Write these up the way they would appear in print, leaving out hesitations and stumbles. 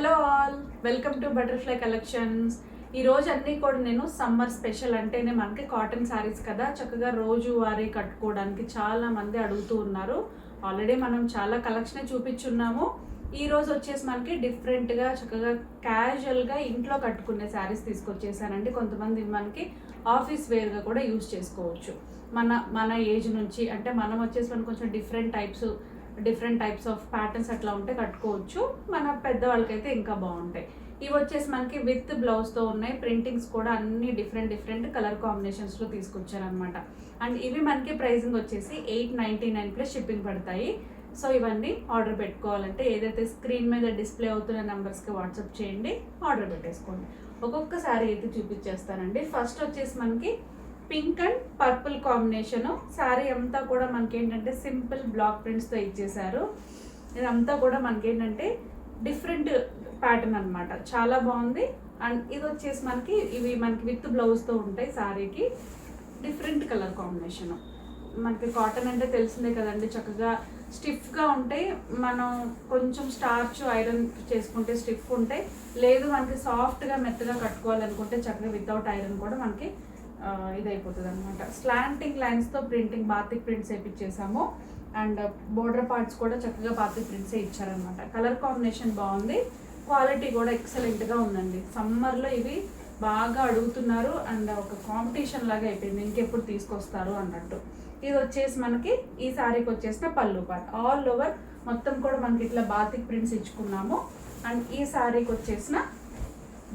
Hello all, welcome to butterfly collections. ఈరోజు అన్నీ కూడా నేను సమ్మర్ స్పెషల్ అంటేనే మనకి కాటన్ శారీస్ కదా, చక్కగా రోజువారీ కట్టుకోవడానికి చాలా మంది అడుగుతూ ఉన్నారు. ఆల్రెడీ మనం చాలా కలెక్షన్ చూపించున్నాము. ఈరోజు వచ్చేసి మనకి డిఫరెంట్గా చక్కగా క్యాజువల్గా ఇంట్లో కట్టుకునే శారీస్ తీసుకొచ్చేసానండి. కొంతమంది మనకి ఆఫీస్ వేర్గా కూడా యూజ్ చేసుకోవచ్చు. మన ఏజ్ నుంచి అంటే మనం వచ్చేసి మనకి కొంచెం డిఫరెంట్ టైప్స్ ఆఫ్ ప్యాటర్న్స్ అట్లా ఉంటే కట్టుకోవచ్చు. మన పెద్దవాళ్ళకైతే ఇంకా బాగుంటాయి. ఇవి వచ్చేసి మనకి విత్ బ్లౌజ్తో ఉన్నాయి. ప్రింటింగ్స్ కూడా అన్ని డిఫరెంట్ కలర్ కాంబినేషన్స్లో తీసుకొచ్చారనమాట. అండ్ ఇవి మనకి ప్రైజింగ్ వచ్చేసి $899 ప్లస్ షిప్పింగ్ పడతాయి. సో ఇవన్నీ ఆర్డర్ పెట్టుకోవాలంటే ఏదైతే స్క్రీన్ మీద డిస్ప్లే అవుతున్న నెంబర్స్కి వాట్సాప్ చేయండి, ఆర్డర్ పెట్టేసుకోండి. ఒక్కొక్క శారీ అయితే చూపించేస్తానండి. ఫస్ట్ వచ్చేసి మనకి pink and purple combination sari అంతా కూడా మనకి ఏంటంటే సింపుల్ బ్లాక్ ప్రింట్స్తో ఇచ్చేసారు. ఇదంతా కూడా మనకి ఏంటంటే డిఫరెంట్ ప్యాటర్న్ అనమాట, చాలా బాగుంది. అండ్ ఇది వచ్చేసి ఇవి మనకి విత్ బ్లౌజ్తో ఉంటాయి. శారీకి డిఫరెంట్ కలర్ కాంబినేషన్. మనకి కాటన్ అంటే తెలిసిందే కదండి, చక్కగా స్టిఫ్గా ఉంటాయి. మనం కొంచెం స్టార్చ్ ఐరన్ చేసుకుంటే స్టిఫ్ ఉంటాయి. లేదు మనకి సాఫ్ట్గా మెత్తగా కట్టుకోవాలనుకుంటే చక్కగా వితౌట్ ఐరన్ కూడా మనకి ఇదైపోతుంది అనమాట. స్లాంటింగ్ లైన్స్తో ప్రింటింగ్ బాతిక్ ప్రింట్స్ వేయించేసాము. అండ్ బోర్డర్ పార్ట్స్ కూడా చక్కగా బాతిక్ ప్రింట్సే ఇచ్చారనమాట. కలర్ కాంబినేషన్ బాగుంది, క్వాలిటీ కూడా ఎక్సలెంట్గా ఉందండి. సమ్మర్లో ఇవి బాగా అడుగుతున్నారు అండ్ ఒక కాంపిటీషన్ లాగా అయిపోయింది, ఇంకెప్పుడు తీసుకొస్తారు అన్నట్టు. ఇది వచ్చేసి మనకి ఈ శారీకి వచ్చేసిన పళ్ళు పార్ట్ ఆల్ ఓవర్ మొత్తం కూడా మనకి ఇట్లా బాతిక్ ప్రింట్స్ ఇచ్చుకున్నాము. అండ్ ఈ శారీకి వచ్చేసిన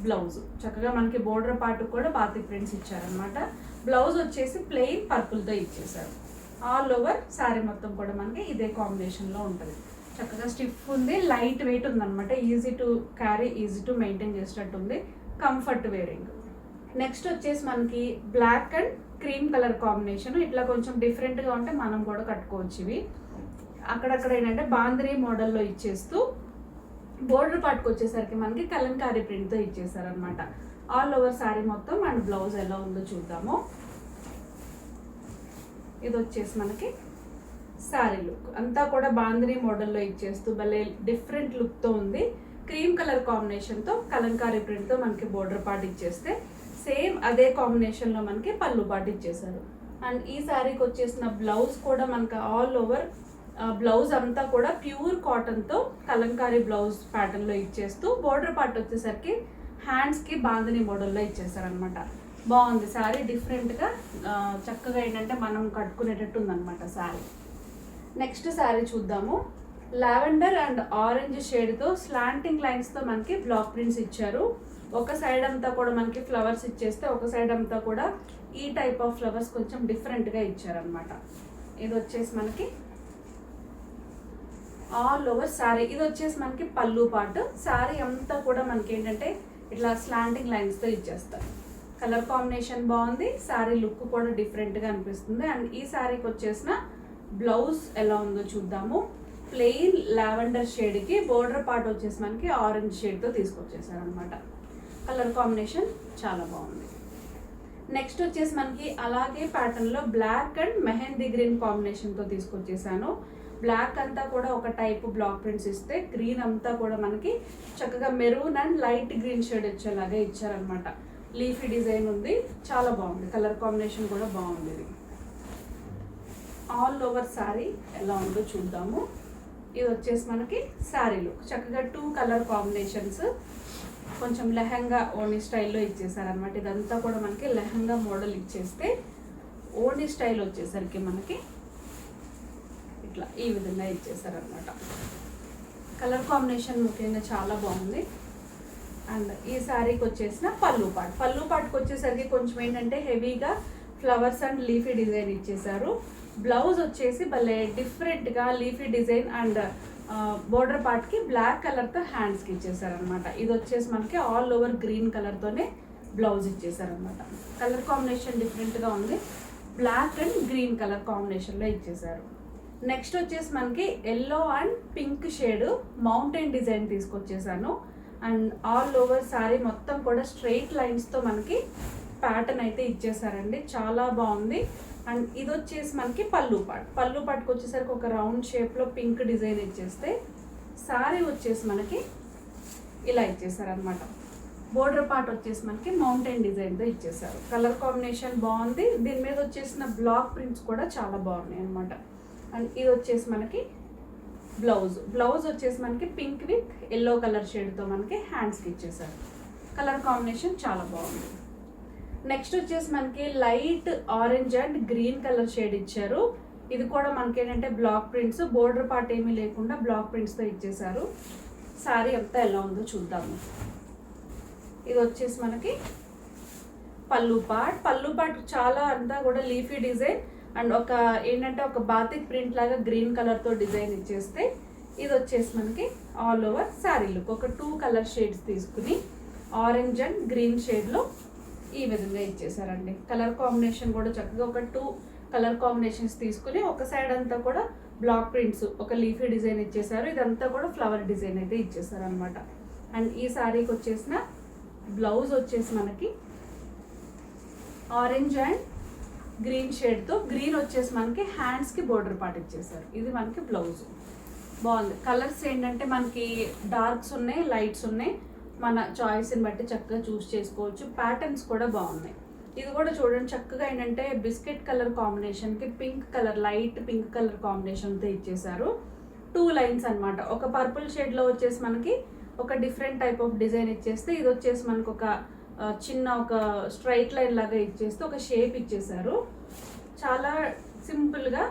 బ్లౌజ్ చక్కగా మనకి బోర్డర్ పార్ట్ కూడా బాతిక్ ప్రింట్స్ ఇచ్చారనమాట. బ్లౌజ్ వచ్చేసి ప్లెయిన్ పర్పుల్తో ఇచ్చేసారు. ఆల్ ఓవర్ శారీ మొత్తం కూడా మనకి ఇదే కాంబినేషన్లో ఉంటుంది. చక్కగా స్టిఫ్ ఉంది, లైట్ వెయిట్ ఉందన్నమాట. Easy to carry, easy to maintain చేసేటట్టు ఉంది, కంఫర్ట్ వేరింగ్. నెక్స్ట్ వచ్చేసి మనకి black and cream colour combination. ఇట్లా కొంచెం డిఫరెంట్గా ఉంటే మనం కూడా కట్టుకోవచ్చు. ఇవి అక్కడక్కడ ఏంటంటే బాంద్రీ మోడల్లో ఇచ్చేస్తూ బోర్డర్ పార్ట్కి వచ్చేసరికి మనకి కలంకారీ ప్రింట్తో ఇచ్చేసారనమాట. ఆల్ ఓవర్ శారీ మొత్తం. అండ్ బ్లౌజ్ ఎలా ఉందో చూద్దాము. ఇది వచ్చేసి మనకి శారీ లుక్ అంతా కూడా బాందినీ మోడల్లో ఇచ్చేస్తూ భలే డిఫరెంట్ లుక్తో ఉంది. క్రీమ్ కలర్ కాంబినేషన్తో కలంకారీ ప్రింట్తో మనకి బోర్డర్ పార్ట్ ఇచ్చేస్తే సేమ్ అదే కాంబినేషన్లో మనకి పళ్ళు పార్ట్ ఇచ్చేసారు. అండ్ ఈ శారీకి వచ్చేసిన బ్లౌజ్ కూడా మనకి ఆల్ ఓవర్ బ్లౌజ్ అంతా కూడా ప్యూర్ కాటన్తో కలంకారీ బ్లౌజ్ ప్యాటర్న్లో ఇచ్చేస్తూ బోర్డర్ పార్ట్ వచ్చేసరికి హ్యాండ్స్కి బాందినీ మోడల్లో ఇచ్చేసారనమాట. బాగుంది శారీ, డిఫరెంట్గా చక్కగా ఏంటంటే మనం కట్టుకునేటట్టు ఉందన్నమాట శారీ. నెక్స్ట్ శారీ చూద్దాము. లావెండర్ అండ్ ఆరెంజ్ షేడ్తో స్లాంటింగ్ లైన్స్తో మనకి బ్లాక్ ప్రింట్స్ ఇచ్చారు. ఒక సైడ్ అంతా కూడా మనకి ఫ్లవర్స్ ఇచ్చేస్తే ఒక సైడ్ అంతా కూడా ఈ టైప్ ఆఫ్ ఫ్లవర్స్ కొంచెం డిఫరెంట్గా ఇచ్చారనమాట. ఇది వచ్చేసి మనకి ఆల్ ఓవర్ శారీ. ఇది వచ్చేసి మనకి పళ్ళు పార్ట్. శారీ అంతా కూడా మనకి ఏంటంటే ఇట్లా స్లాంటింగ్ లైన్స్తో ఇచ్చేస్తారు. కలర్ కాంబినేషన్ బాగుంది, శారీ లుక్ కూడా డిఫరెంట్గా అనిపిస్తుంది. అండ్ ఈ శారీకి వచ్చేసిన బ్లౌజ్ ఎలా ఉందో చూద్దాము. ప్లెయిన్ లావెండర్ షేడ్కి బోర్డర్ పార్ట్ వచ్చేసి మనకి ఆరెంజ్ షేడ్తో తీసుకొచ్చేసారు అనమాట. కలర్ కాంబినేషన్ చాలా బాగుంది. నెక్స్ట్ వచ్చేసి మనకి అలాగే ప్యాటర్న్లో బ్లాక్ అండ్ మెహందీ గ్రీన్ కాంబినేషన్తో తీసుకొచ్చేసాను. బ్లాక్ అంతా కూడా ఒక టైప్ బ్లాక్ ప్రింట్స్ ఇస్తే గ్రీన్ అంతా కూడా మనకి చక్కగా maroon and light green shade వచ్చేలాగా ఇచ్చారనమాట. లీఫీ డిజైన్ ఉంది, చాలా బాగుంది. కలర్ కాంబినేషన్ కూడా బాగుంది. ఇది ఆల్ ఓవర్ శారీ ఎలా ఉందో చూద్దాము. ఇది వచ్చేసి మనకి శారీ లుక్ చక్కగా 2 కలర్ కాంబినేషన్స్ కొంచెం లెహంగా ఓణీ స్టైల్లో ఇచ్చేసారనమాట. ఇదంతా కూడా మనకి లెహంగా మోడల్ ఇచ్చేస్తే ఓణీ స్టైల్ వచ్చేసరికి మనకి ఇట్లా ఈ విధంగా ఇచ్చేసారనమాట. కలర్ కాంబినేషన్ ముఖ్యంగా చాలా బాగుంది. అండ్ ఈ శారీకి వచ్చేసిన పళ్ళు పార్ట్కి వచ్చేసరికి కొంచెం ఏంటంటే హెవీగా ఫ్లవర్స్ అండ్ లీఫీ డిజైన్ ఇచ్చేసారు. బ్లౌజ్ వచ్చేసి భలే డిఫరెంట్గా లీఫీ డిజైన్ అండ్ బోర్డర్ పార్ట్కి బ్లాక్ కలర్తో హ్యాండ్స్కి ఇచ్చేసారనమాట. ఇది వచ్చేసి మనకి ఆల్ ఓవర్ గ్రీన్ కలర్తోనే బ్లౌజ్ ఇచ్చేసారనమాట. కలర్ కాంబినేషన్ డిఫరెంట్గా ఉంది, బ్లాక్ అండ్ గ్రీన్ కలర్ కాంబినేషన్లో ఇచ్చేసారు. నెక్స్ట్ వచ్చేసి మనకి yellow and pink shade mountain design తీసుకొచ్చేసాను. అండ్ ఆల్ ఓవర్ శారీ మొత్తం కూడా స్ట్రెయిట్ లైన్స్తో మనకి ప్యాటర్న్ అయితే ఇచ్చేసారండి, చాలా బాగుంది. అండ్ ఇది వచ్చేసి మనకి పళ్ళు పార్ట్కి వచ్చేసరికి ఒక రౌండ్ షేప్లో పింక్ డిజైన్ ఇచ్చేస్తే శారీ వచ్చేసి మనకి ఇలా ఇచ్చేసారనమాట. బోర్డర్ పార్ట్ వచ్చేసి మనకి మౌంటైన్ డిజైన్తో ఇచ్చేసారు. కలర్ కాంబినేషన్ బాగుంది. దీని మీద వచ్చేసిన బ్లాక్ ప్రింట్స్ కూడా చాలా బాగున్నాయి అనమాట. అండ్ ఇది వచ్చేసి మనకి బ్లౌజ్ వచ్చేసి మనకి పింక్ విత్ ఎల్లో కలర్ షేడ్తో మనకి హ్యాండ్స్కి ఇచ్చేసారు. కలర్ కాంబినేషన్ చాలా బాగుంది. నెక్స్ట్ వచ్చేసి మనకి light orange and green colour shade ఇచ్చారు. ఇది కూడా మనకి ఏంటంటే బ్లాక్ ప్రింట్స్, బోర్డర్ పార్ట్ ఏమీ లేకుండా బ్లాక్ ప్రింట్స్తో ఇచ్చేసారు. శారీ అంతా ఎలా ఉందో చూద్దాము. ఇది వచ్చేసి మనకి పళ్ళు పార్ట్ చాలా అంతా కూడా లీఫీ డిజైన్ అండ్ ఒక ఏంటంటే ఒక బాతిక్ ప్రింట్ లాగా గ్రీన్ కలర్తో డిజైన్ ఇచ్చేస్తే, ఇది వచ్చేసి మనకి ఆల్ ఓవర్ శారీ లుక్. ఒక 2 కలర్ షేడ్స్ తీసుకుని ఆరెంజ్ అండ్ గ్రీన్ షేడ్లో ఈ విధంగా ఇచ్చేసారండి. కలర్ కాంబినేషన్ కూడా చక్కగా ఒక 2 కలర్ కాంబినేషన్స్ తీసుకుని ఒక సైడ్ అంతా కూడా బ్లాక్ ప్రింట్స్, ఒక లీఫీ డిజైన్ ఇచ్చేసారు. ఇదంతా కూడా ఫ్లవర్ డిజైన్ అయితే ఇచ్చేసారు అనమాట. అండ్ ఈ శారీకి వచ్చేసిన బ్లౌజ్ వచ్చేసి మనకి ఆరెంజ్ అండ్ గ్రీన్ షేడ్తో, గ్రీన్ వచ్చేసి మనకి హ్యాండ్స్కి బోర్డర్ పార్ట్ ఇచ్చేసారు. ఇది మనకి బ్లౌజ్. బాగుంది. కలర్స్ ఏంటంటే మనకి డార్క్స్ ఉన్నాయి, లైట్స్ ఉన్నాయి. మన చాయిస్ని బట్టి చక్కగా చూస్ చేసుకోవచ్చు. ప్యాటర్న్స్ కూడా బాగున్నాయి. ఇది కూడా చూడండి చక్కగా ఏంటంటే బిస్కెట్ కలర్ కాంబినేషన్కి pink colour, light pink colour కాంబినేషన్తో ఇచ్చేసారు. 2 లైన్స్ అనమాట. ఒక పర్పుల్ షేడ్లో వచ్చేసి మనకి ఒక డిఫరెంట్ టైప్ ఆఫ్ డిజైన్ ఇచ్చేస్తే, ఇది వచ్చేసి మనకు ఒక చిన్న ఒక స్ట్రైట్ లైన్ లాగా ఇచ్చేస్తే ఒక షేప్ ఇచ్చేసారు. చాలా సింపుల్గా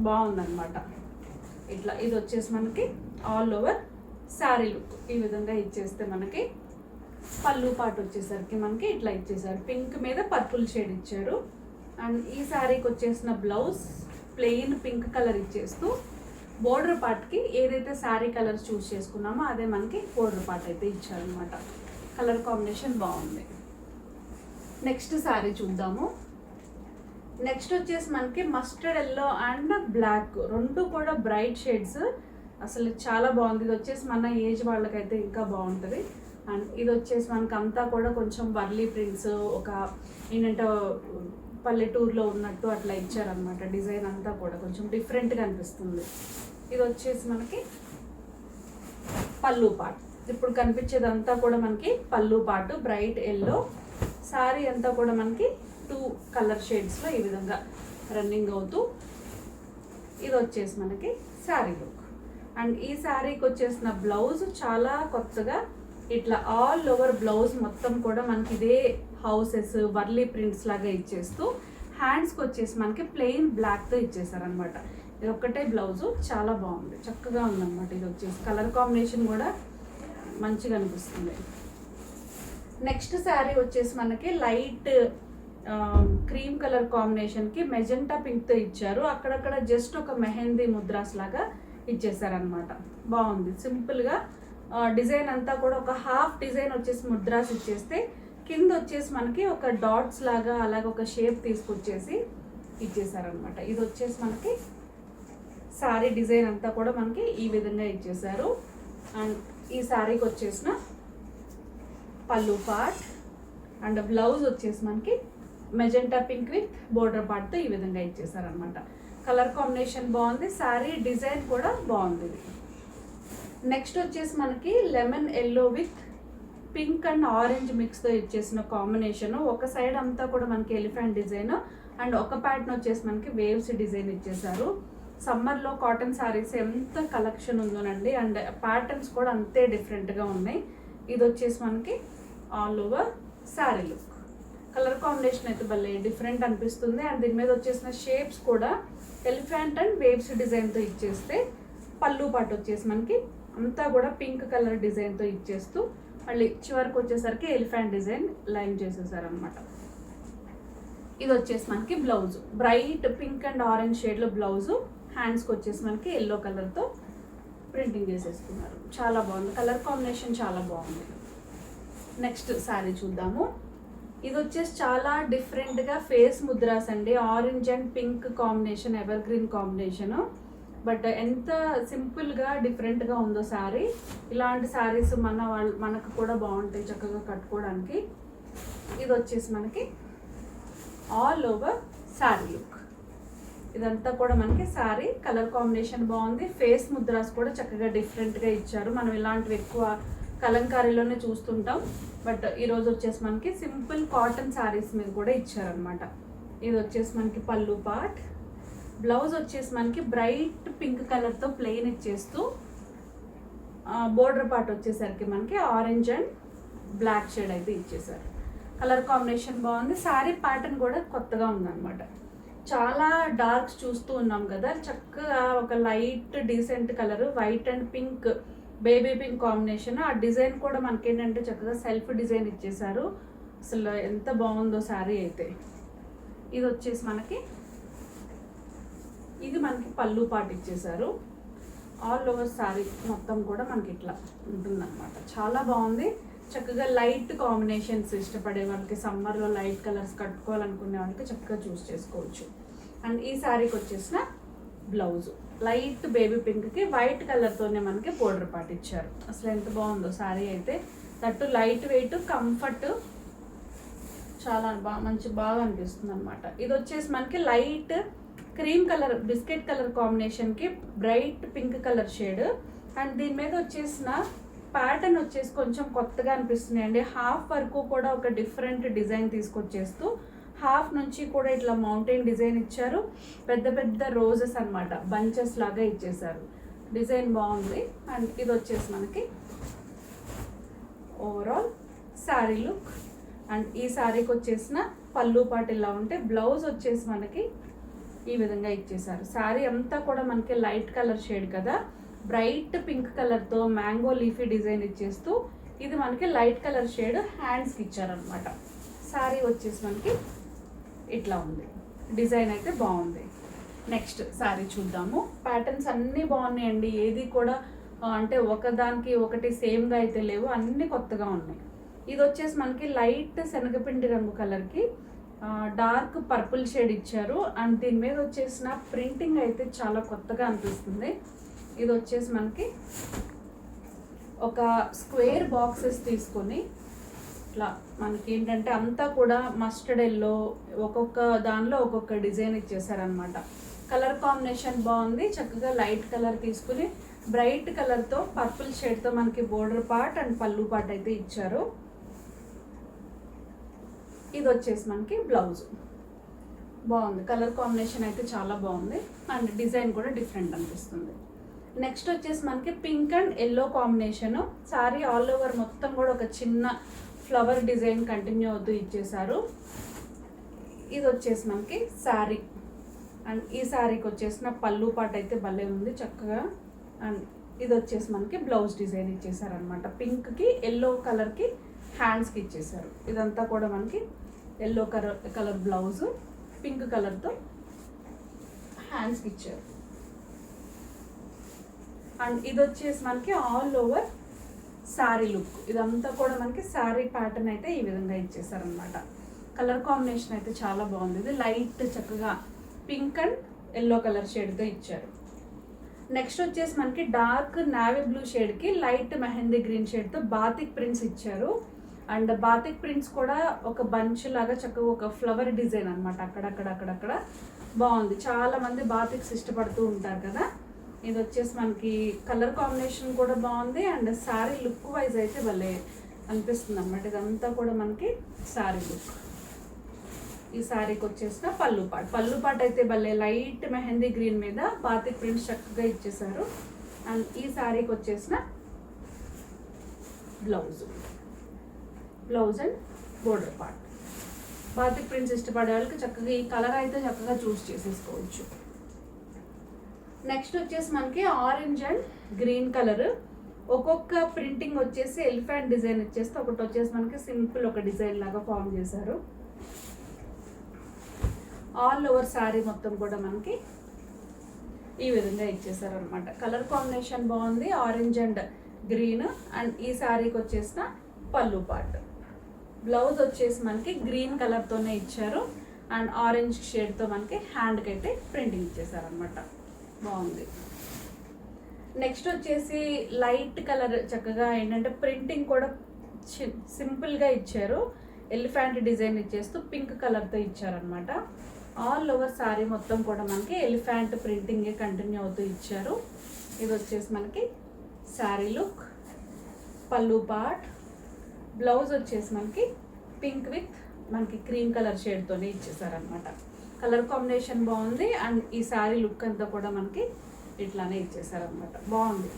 బాగుందన్నమాట. ఇట్లా ఇది వచ్చేసి మనకి ఆల్ ఓవర్ శారీ లుక్ ఈ విధంగా ఇచ్చేస్తే, మనకి పళ్ళు పార్ట్ వచ్చేసరికి మనకి ఇట్లా ఇచ్చేసారు. పింక్ మీద పర్పుల్ షేడ్ ఇచ్చారు. అండ్ ఈ శారీకి వచ్చేసిన బ్లౌజ్ ప్లెయిన్ పింక్ కలర్ ఇచ్చేస్తూ, బోర్డర్ పార్ట్కి ఏదైతే శారీ కలర్ చూస్ చేసుకున్నామో అదే మనకి బోర్డర్ పార్ట్ అయితే ఇచ్చారనమాట. కలర్ కాంబినేషన్ బాగుంది. నెక్స్ట్ శారీ చూద్దాము. నెక్స్ట్ వచ్చేసి మనకి మస్టర్డ్ ఎల్లో అండ్ బ్లాక్, 2 కూడా బ్రైట్ షేడ్స్. అసలు చాలా బాగుంది. ఇది వచ్చేసి మన ఏజ్ వాళ్ళకైతే ఇంకా బాగుంటుంది. అండ్ ఇది వచ్చేసి మనకి అంతా కూడా కొంచెం వర్లీ ప్రింట్స్, ఒక ఏంటంటే పల్లెటూరులో ఉన్నట్టు అట్లా ఇచ్చారనమాట. డిజైన్ అంతా కూడా కొంచెం డిఫరెంట్గా అనిపిస్తుంది. ఇది వచ్చేసి మనకి పళ్ళు పార్ట్. ఇప్పుడు కనిపించేదంతా కూడా మనకి పళ్ళు పార్ట్ బ్రైట్ ఎల్లో. శారీ అంతా కూడా మనకి 2 కలర్ షేడ్స్లో ఈ విధంగా రన్నింగ్ అవుతూ, ఇది వచ్చేసి మనకి శారీ లుక్. అండ్ ఈ శారీకి వచ్చేసిన బ్లౌజ్ చాలా కొత్తగా ఇట్లా ఆల్ ఓవర్ బ్లౌజ్ మొత్తం కూడా మనకి ఇదే హౌసెస్ వర్లీ ప్రింట్స్ లాగా ఇచ్చేస్తూ, హ్యాండ్స్కి వచ్చేసి మనకి ప్లెయిన్ బ్లాక్తో ఇచ్చేసారనమాట. ఇది ఒక్కటే బ్లౌజు చాలా బాగుంది, చక్కగా ఉందన్నమాట. ఇది వచ్చేసి కలర్ కాంబినేషన్ కూడా మంచిగా అనిపిస్తుంది. నెక్స్ట్ శారీ వచ్చేసి మనకి లైట్ క్రీమ్ కలర్ కాంబినేషన్కి మెజెంటా పింక్తో ఇచ్చారు. అక్కడక్కడ జస్ట్ ఒక మెహందీ ముద్రాస్ లాగా ఇచ్చేసారనమాట. బాగుంది. సింపుల్గా డిజైన్ అంతా కూడా ఒక హాఫ్ డిజైన్ వచ్చేసి ముద్రాస్ ఇచ్చేస్తే, కింద వచ్చేసి మనకి ఒక డాట్స్ లాగా అలాగే ఒక షేప్ తీసుకొచ్చేసి ఇచ్చేసారనమాట. ఇది వచ్చేసి మనకి శారీ డిజైన్ అంతా కూడా మనకి ఈ విధంగా ఇచ్చేసారు. అండ్ ఈ శారీకి వచ్చేసిన పళ్ళు పార్ట్ అండ్ బ్లౌజ్ వచ్చేసి మనకి మెజెంటా పింక్ విత్ బోర్డర్ పార్ట్తో ఈ విధంగా ఇచ్చేసారనమాట. కలర్ కాంబినేషన్ బాగుంది. శారీ డిజైన్ కూడా బాగుంది. నెక్స్ట్ వచ్చేసి మనకి lemon yellow with pink and orange మిక్స్తో ఇచ్చేసిన కాంబినేషన్. ఒక సైడ్ అంతా కూడా మనకి ఎలిఫెంట్ డిజైన్ అండ్ ఒక ప్యాటర్న్ వచ్చేసి మనకి వేవ్స్ డిజైన్ ఇచ్చేసారు. సమ్మర్లో కాటన్ శారీస్ ఎంత కలెక్షన్ ఉందోనండి. అండ్ ప్యాటర్న్స్ కూడా అంతే డిఫరెంట్గా ఉన్నాయి. ఇది వచ్చేసి మనకి all over sari look. Colour combination అయితే భలే డిఫరెంట్ అనిపిస్తుంది. అండ్ దీని మీద వచ్చేసిన షేప్స్ కూడా ఎలిఫెంట్ అండ్ వేవ్స్ డిజైన్తో ఇచ్చేస్తే, పళ్ళు పాటు వచ్చేసి మనకి అంతా కూడా పింక్ కలర్ డిజైన్తో ఇచ్చేస్తూ, మళ్ళీ చివరికి వచ్చేసరికి ఎలిఫెంట్ డిజైన్ లైన్ చేసేసారనమాట. ఇది వచ్చేసి మనకి blouse bright pink and orange షేడ్లో బ్లౌజు. హ్యాండ్స్కి వచ్చేసి మనకి ఎల్లో కలర్తో ప్రింటింగ్ చేసేసుకున్నారు. చాలా బాగుంది. కలర్ కాంబినేషన్ చాలా బాగుంది. నెక్స్ట్ శారీ చూద్దాము. ఇది వచ్చేసి చాలా డిఫరెంట్గా ఫేస్ ముద్రాస్ అండి. Orange and pink combination, ever green combination. But ఎంత సింపుల్గా డిఫరెంట్గా ఉందో శారీ. ఇలాంటి శారీస్ మనకు కూడా బాగుంటాయి చక్కగా కట్టుకోవడానికి. ఇది వచ్చేసి మనకి ఆల్ ఓవర్ శారీ లుక్. ఇదంతా కూడా మనకి శారీ కలర్ కాంబినేషన్ బాగుంది. ఫేస్ ముద్రాస్ కూడా చక్కగా డిఫరెంట్గా ఇచ్చారు. మనం ఇలాంటివి ఎక్కువ కలంకారీలోనే చూస్తుంటాం. బట్ ఈరోజు వచ్చేసి మనకి సింపుల్ కాటన్ శారీస్ మీద కూడా ఇచ్చారనమాట. ఇది వచ్చేసి మనకి పళ్ళు పార్ట్. బ్లౌజ్ వచ్చేసి మనకి బ్రైట్ పింక్ కలర్తో ప్లెయిన్ ఇచ్చేస్తూ బోర్డర్ పార్ట్ వచ్చేసరికి మనకి ఆరెంజ్ అండ్ బ్లాక్ షేడ్ అయితే ఇచ్చేసారు. కలర్ కాంబినేషన్ బాగుంది. శారీ ప్యాటర్న్ కూడా కొత్తగా ఉందన్నమాట. చాలా డార్క్స్ చూస్తూ ఉన్నాం కదా, చక్కగా ఒక light decent colour white and pink, baby pink combination. ఆ డిజైన్ కూడా మనకి ఏంటంటే చక్కగా సెల్ఫ్ డిజైన్ ఇచ్చేసారు. అసలు ఎంత బాగుందో శారీ అయితే. ఇది వచ్చేసి మనకి పళ్ళు పాటు ఇచ్చేసారు. ఆల్ ఓవర్ శారీ మొత్తం కూడా మనకి ఇట్లా ఉంటుందన్నమాట. చాలా బాగుంది. చక్కగా లైట్ కాంబినేషన్స్ ఇష్టపడే వాళ్ళకి, సమ్మర్లో లైట్ కలర్స్ కట్టుకోవాలనుకునే వాళ్ళకి చక్కగా చూస్ చేసుకోవచ్చు. అండ్ ఈ శారీకి వచ్చేసిన బ్లౌజు లైట్ బేబీ పింక్కి వైట్ కలర్తోనే మనకి బోర్డర్ పార్ట్ ఇచ్చారు. అసలు ఎంత బాగుందో శారీ అయితే. దట్టు లైట్ వెయిట్, కంఫర్ట్, చాలా బాగా అనిపిస్తుంది అనమాట. ఇది వచ్చేసి మనకి light cream colour, biscuit colour కాంబినేషన్కి bright pink colour shade. And దీని మీద వచ్చేసిన ప్యాటర్న్ వచ్చేసి కొంచెం కొత్తగా అనిపిస్తుంది అండి. హాఫ్ వరకు కూడా ఒక డిఫరెంట్ డిజైన్ తీసుకొచ్చేస్తూ హాఫ్ నుంచి కూడా ఇట్లా మౌంటైన్ డిజైన్ ఇచ్చారు. పెద్ద పెద్ద రోజెస్ అనమాట, బంచెస్ లాగా ఇచ్చేసారు. డిజైన్ బాగుంది. అండ్ ఇది వచ్చేసి మనకి ఓవరాల్ శారీ లుక్. అండ్ ఈ శారీకి వచ్చేసిన పళ్ళు పాటు ఇలా ఉంటే, బ్లౌజ్ వచ్చేసి మనకి ఈ విధంగా ఇచ్చేసారు. శారీ అంతా కూడా మనకి లైట్ కలర్ షేడ్ కదా, బ్రైట్ పింక్ కలర్తో మ్యాంగో లీఫీ డిజైన్ ఇచ్చేస్తూ ఇది మనకి లైట్ కలర్ షేడ్ హ్యాండ్స్కి ఇచ్చారనమాట. శారీ వచ్చేసి మనకి ఇట్లా ఉంది. డిజైన్ అయితే బాగుంది. నెక్స్ట్ శారీ చూద్దాము. ప్యాటర్న్స్ అన్నీ బాగున్నాయండి. ఏది కూడా అంటే ఒకదానికి ఒకటి సేమ్గా అయితే లేవు, అన్నీ కొత్తగా ఉన్నాయి. ఇది వచ్చేసి మనకి లైట్ శనగపిండి రంగు కలర్కి డార్క్ పర్పుల్ షేడ్ ఇచ్చారు. అండ్ దీని మీద వచ్చేసిన ప్రింటింగ్ అయితే చాలా కొత్తగా అనిపిస్తుంది. ఇది వచ్చేసి మనకి ఒక స్క్వేర్ బాక్సెస్ తీసుకొని ఇట్లా మనకి ఏంటంటే అంతా కూడా మస్టర్డ్ ఎల్లో, ఒక్కొక్క దానిలో ఒక్కొక్క డిజైన్ ఇచ్చేసారనమాట. కలర్ కాంబినేషన్ బాగుంది. చక్కగా లైట్ కలర్ తీసుకుని బ్రైట్ కలర్తో పర్పుల్ షేడ్తో మనకి బోర్డర్ పార్ట్ అండ్ పళ్ళు పార్ట్ అయితే ఇచ్చారు. ఇది వచ్చేసి మనకి బ్లౌజ్ బాగుంది. కలర్ కాంబినేషన్ అయితే చాలా బాగుంది. అండ్ డిజైన్ కూడా డిఫరెంట్ అనిపిస్తుంది. నెక్స్ట్ వచ్చేసి మనకి pink and yellow combination. Sari all over మొత్తం కూడా ఒక చిన్న ఫ్లవర్ డిజైన్ కంటిన్యూ అవుతూ ఇచ్చేసారు. ఇది వచ్చేసి మనకి శారీ. అండ్ ఈ శారీకి వచ్చేసిన పళ్ళు పాట అయితే భలే ఉంది చక్కగా. అండ్ ఇది వచ్చేసి మనకి బ్లౌజ్ డిజైన్ ఇచ్చేసారనమాట. పింక్కి ఎల్లో కలర్కి హ్యాండ్స్కి ఇచ్చేసారు. ఇదంతా కూడా మనకి ఎల్లో కలర్ బ్లౌజు, పింక్ కలర్తో హ్యాండ్స్కి ఇచ్చారు. అండ్ ఇది వచ్చేసి మనకి ఆల్ ఓవర్ శారీ లుక్. ఇదంతా కూడా మనకి శారీ ప్యాటర్న్ అయితే ఈ విధంగా ఇచ్చేసారనమాట. కలర్ కాంబినేషన్ అయితే చాలా బాగుంది. ఇది లైట్ చక్కగా పింక్ అండ్ ఎల్లో కలర్ షేడ్తో ఇచ్చారు. నెక్స్ట్ వచ్చేసి మనకి డార్క్ నావీ బ్లూ షేడ్కి లైట్ మెహందీ గ్రీన్ షేడ్తో బాతిక్ ప్రింట్స్ ఇచ్చారు. అండ్ బాతిక్ ప్రింట్స్ కూడా ఒక బంచ్ లాగా చక్కగా ఒక ఫ్లవర్ డిజైన్ అనమాట. అక్కడక్కడ బాగుంది. చాలా మంది బాతిక్స్ ఇష్టపడుతూ ఉంటారు కదా. ఇది వచ్చేసి మనకి కలర్ కాంబినేషన్ కూడా బాగుంది. అండ్ శారీ లుక్ వైజ్ అయితే భలే అనిపిస్తుంది అనమాట. ఇదంతా కూడా మనకి శారీ లుక్. ఈ శారీకి వచ్చేసిన పళ్ళు పాట్ అయితే భలే లైట్ మెహందీ గ్రీన్ మీద బాతిక్ ప్రింట్స్ చక్కగా ఇచ్చేసారు. అండ్ ఈ శారీకి వచ్చేసిన blouse and border part. Batik prints ఇష్టపడే వాళ్ళకి చక్కగా ఈ కలర్ అయితే చక్కగా చూస్ చేసేసుకోవచ్చు. నెక్స్ట్ వచ్చేసి మనకి ఆరెంజ్ అండ్ గ్రీన్ కలర్. ఒక్కొక్క ప్రింటింగ్ వచ్చేసి ఎలిఫెంట్ డిజైన్ ఇచ్చేస్తే ఒకటి వచ్చేసి మనకి సింపుల్ ఒక డిజైన్ లాగా ఫామ్ చేశారు. ఆల్ ఓవర్ శారీ మొత్తం కూడా మనకి ఈ విధంగా ఇచ్చేసారు అనమాట. కలర్ కాంబినేషన్ బాగుంది, ఆరెంజ్ అండ్ గ్రీన్. అండ్ ఈ శారీకి వచ్చేసిన పళ్ళు పార్ట్. బ్లౌజ్ వచ్చేసి మనకి గ్రీన్ కలర్తోనే ఇచ్చారు. అండ్ ఆరెంజ్ షేడ్తో మనకి హ్యాండ్కి అయితే ప్రింటింగ్ ఇచ్చేసారనమాట. బాగుంది. నెక్స్ట్ వచ్చేసి లైట్ కలర్ చక్కగా ఏంటంటే ప్రింటింగ్ కూడా సింపుల్గా ఇచ్చారు. ఎలిఫెంట్ డిజైన్ ఇచ్చేస్తూ పింక్ కలర్తో ఇచ్చారనమాట. ఆల్ ఓవర్ శారీ మొత్తం కూడా మనకి ఎలిఫెంట్ ప్రింటింగే కంటిన్యూ అవుతూ ఇచ్చారు. ఇది వచ్చేసి మనకి శారీ లుక్. పళ్ళు పార్ట్. బ్లౌజ్ వచ్చేసి మనకి పింక్ విత్ మనకి క్రీమ్ కలర్ షేడ్తోనే ఇచ్చేసారనమాట. కలర్ కాంబినేషన్ బాగుంది. అండ్ ఈ శారీ లుక్ అంతా కూడా మనకి ఇట్లానే ఇచ్చేసారనమాట. బాగుంది.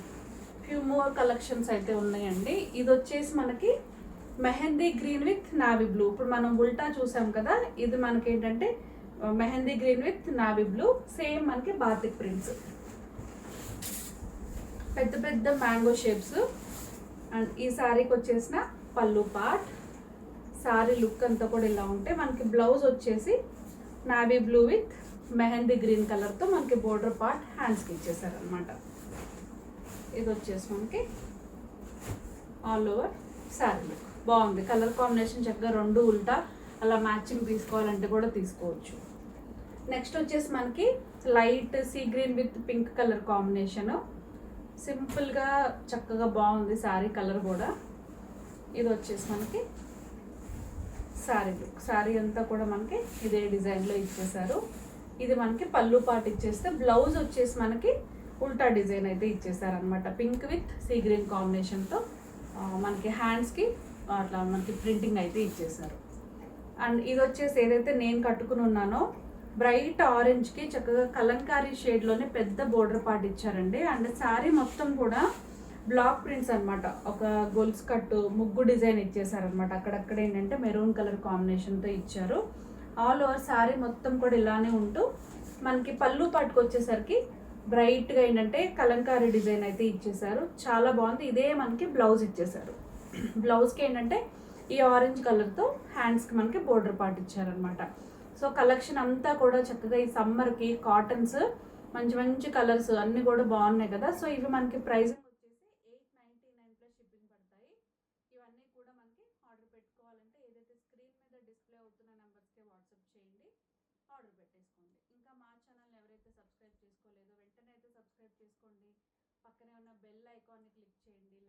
ఫ్యూ మోర్ కలెక్షన్స్ అయితే ఉన్నాయండి. ఇది వచ్చేసి మనకి mehndi green with navy blue. ఇప్పుడు మనం ఉల్టా చూసాం కదా, ఇది మనకి ఏంటంటే mehndi green with navy blue. Same మనకి బాతిక్ ప్రింట్స్, పెద్ద పెద్ద మ్యాంగో షేప్స్. అండ్ ఈ శారీకి వచ్చేసిన పళ్ళు పార్ట్. శారీ లుక్ అంతా కూడా ఇలా ఉంటే మనకి బ్లౌజ్ వచ్చేసి navy blue with mehndi green కలర్తో మనకి బోర్డర్ పార్ట్ హ్యాండ్స్కి ఇచ్చేసారనమాట. ఇది వచ్చేసి మనకి ఆల్ ఓవర్ శారీ లుక్ బాగుంది. కలర్ కాంబినేషన్ చక్కగా రెండు ఉల్టా అలా మ్యాచింగ్ తీసుకోవాలంటే కూడా తీసుకోవచ్చు. నెక్స్ట్ వచ్చేసి మనకి light sea green with pink colour combination. సింపుల్గా చక్కగా బాగుంది శారీ కలర్ కూడా. ఇది వచ్చేసి మనకి శారీ లుక్. శారీ అంతా కూడా మనకి ఇదే డిజైన్లో ఇచ్చేసారు. ఇది మనకి పళ్ళు పార్ట్ ఇచ్చేస్తే బ్లౌజ్ వచ్చేసి మనకి ఉల్టా డిజైన్ అయితే ఇచ్చేసారనమాట. పింక్ విత్ సీ గ్రీన్ కాంబినేషన్తో మనకి హ్యాండ్స్కి అట్లా మనకి ప్రింటింగ్ అయితే ఇచ్చేసారు. అండ్ ఇది వచ్చేసి ఏదైతే నేను కట్టుకుని ఉన్నానో బ్రైట్ ఆరెంజ్కి చక్కగా కలంకారీ షేడ్లోనే పెద్ద బోర్డర్ పార్ట్ ఇచ్చారండి. అండ్ శారీ మొత్తం కూడా బ్లాక్ ప్రింట్స్ అనమాట. ఒక గొలుసు కట్టు ముగ్గు డిజైన్ ఇచ్చేసారనమాట. అక్కడక్కడ ఏంటంటే మెరూన్ కలర్ కాంబినేషన్తో ఇచ్చారు. ఆల్ ఓవర్ శారీ మొత్తం కూడా ఇలానే ఉంటూ మనకి పళ్ళు పాటుకు వచ్చేసరికి బ్రైట్గా ఏంటంటే కలంకారీ డిజైన్ అయితే ఇచ్చేసారు. చాలా బాగుంది. ఇదే మనకి బ్లౌజ్ ఇచ్చేసారు. బ్లౌజ్కి ఏంటంటే ఈ ఆరెంజ్ కలర్తో హ్యాండ్స్కి మనకి బోర్డర్ పార్ట్ ఇచ్చారనమాట. సో కలెక్షన్ అంతా కూడా చక్కగా ఈ సమ్మర్కి కాటన్స్ మంచి మంచి కలర్స్ అన్నీ కూడా బాగున్నాయి కదా. సో ఇవి మనకి ప్రైజింగ్ వచ్చేసి 899 ప్లస్ షిప్పింగ్ పడతాయి. ఇవన్నీ కూడా మనకి ఆర్డర్ పెట్టుకోవాలంటే ఏదైతే స్క్రీన్ మీద డిస్ప్లే అవుతున్న నెంబర్స్కే వాట్సాప్ చేయండి, ఆర్డర్ పెట్టేసుకోండి. ఇంకా మా ఛానల్ని ఎవరైతే సబ్స్క్రైబ్ చేసుకోలేదో వెంటనే అయితే సబ్స్క్రైబ్ చేసుకోండి. పక్కనే ఉన్న బెల్ ఐకాన్ని క్లిక్ చేయండి.